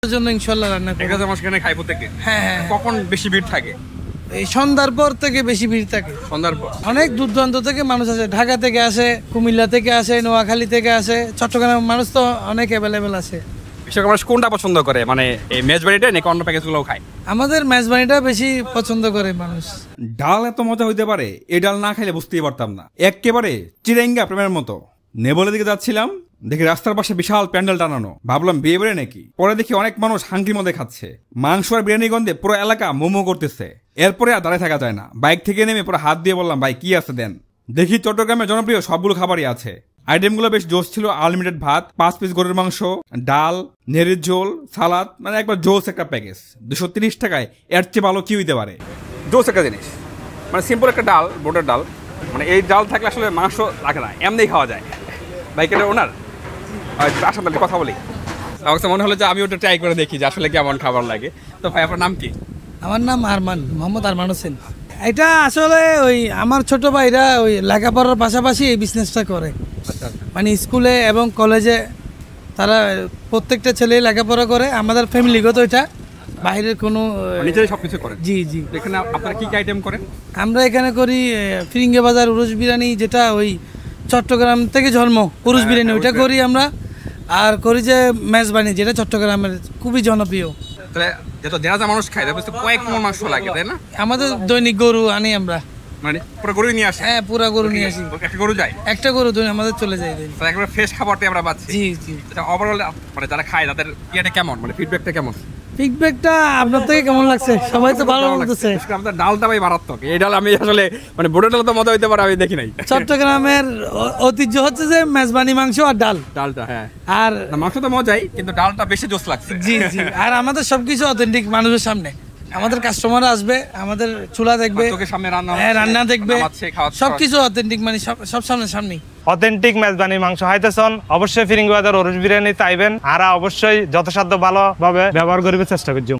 জন্য ইনশাআল্লাহ রান্না করব। 1000 মানুষ এখানে খায় প্রত্যেকে? হ্যাঁ হ্যাঁ। কখন বেশি ভিড় থাকে? এই সন্ধ্যার পর থেকে বেশি ভিড় থাকে। সন্ধ্যার পর? অনেক দূর দূরান্ত থেকে মানুষ আসে, ঢাকা থেকে আসে, কুমিল্লা থেকে আসে, নোয়াখালী থেকে আসে, চট্টগ্রামের মানুষ তো অনেক অ্যাভেলেবেল আছে। বিশেষ করে কোনটা পছন্দ করে, মানে এই মেজবাড়িটা নাকি অন্য প্যাকেজগুলোও খায়? আমাদের মেজবানিটা বেশি পছন্দ করে মানুষ। ডাল এত মজা হইতে পারে, এই ডাল না খাইলে বুঝতেই পারতাম না। একেবারে চিরেঙ্গা প্রেমের মতো। নেবলের দিকে যাচ্ছিলাম, দেখি রাস্তার পাশে বিশাল প্যান্ডেল টানানো, ভাবলাম বিয়ে বাড়ি নাকি। পরে দেখি অনেক মানুষ হাঙ্কির মধ্যে খাচ্ছে, মাংস আর বিরিয়ানি গন্ধে পুরো এলাকা মোমো করতেছে। এরপরে আর দাঁড়িয়ে থাকা যায় না, বাইক থেকে নেমে পুরো হাত দিয়ে বললাম, ভাই কি আছে দেন। দেখি চট্টগ্রামের জনপ্রিয় সবগুলো খাবারই আছে। আইটেমগুলো বেশ জোস ছিল। আনলিমিটেড ভাত, 5 পিস গরুর মাংস, ডাল, নেড়ির ঝোল, সালাদ, মানে একবার জোস একটা প্যাকেজ। 230 টাকায় এর চেয়ে ভালো কি হইতে পারে? জোস একটা জিনিস, মানে সিম্পল একটা ডাল, বোটের ডাল, মানে এই ডাল থাকলে আসলে মাংস লাগে না, এমনি খাওয়া যায়। বাইকের ওনার আসলে কথা বলি, আমার মনে হলো যে আমি ওটা ট্রাই করে দেখি যে আসলে কেমন খাবার লাগে। তো ভাই আপনার নাম কি? আমার নাম আরমান, মোহাম্মদ আরমান হোসেন। এটা আসলে ওই আমার ছোট ভাইরা ওই লেখাপড়ার পাশাপাশি এই বিজনেসটা করে। মানে স্কুলে এবং কলেজে তারা প্রত্যেকটা ছেলে লেখাপড়া করে। আমাদের ফ্যামিলিগত এটা, বাইরের কোনো নিজেরাই সবকিছু করেন? জি জি। এখানে আপনারা কি কি আইটেম করেন? আমরা এখানে করি ফিরিঙ্গে বাজার উরুস বিরিয়ানি, যেটা ওই চট্টগ্রাম থেকে জন্ম, উরুস বিরিয়ানি ওইটা করি আমরা। আর করি যে মেজবানি, যেটা চট্টগ্রামের খুবই জনপ্রিয়। তাহলে যত দেড় মানুষ খায় তারপর তো কয়েক মণ মাংস লাগে, তাই না? আমাদের দৈনিক গরু আনি আমরা। মানে পুরো গরু নিয়ে আসে? হ্যাঁ, পুরা গরু নিয়ে আসি। একটা গরু যায়? একটা গরু দৈনিক আমাদের চলে যায়। তাহলে একবার ফ্রেশ খাবারটাই আমরা পাচ্ছি। জি জি। ওভারঅল মানে যারা খায় তাদের ইয়েটা কেমন, মানে ফিডব্যাকটা কেমন? ফিডব্যাকটা আপনার থেকে কেমন লাগছে? সবাই তো ভালো বলতেছে। আমাদের ডালটা ভাই মারাত্মক। এই ডাল আমি আসলে মানে বোটের ডাল তো মজা হইতে পারে আমি দেখি নাই। চট্টগ্রামের ঐতিহ্য হচ্ছে যে মেজবানি মাংস আর ডাল। ডালটা হ্যাঁ, আর মাংস তো মজাই, কিন্তু ডালটা বেশি জোস লাগছে। জি জি। আর আমাদের সবকিছু অথেন্টিক, মানুষের সামনে। আমাদের কাস্টমার আসবে, আমাদের চুলা দেখবে, চোখের সামনে রান্না, হ্যাঁ রান্না দেখবে, খাওয়াচ্ছে, সবকিছু অথেন্টিক, মানে সব সামনেই। অথেন্টিক মেজবানি মাংস হাইতেছন অবশ্যই ফিরিঙ্গি বাজার উরুস বিরিয়ানি চাইবেন। আর অবশ্যই যথাসাধ্য ভালোভাবে ব্যবহার করিবে চেষ্টা করছি।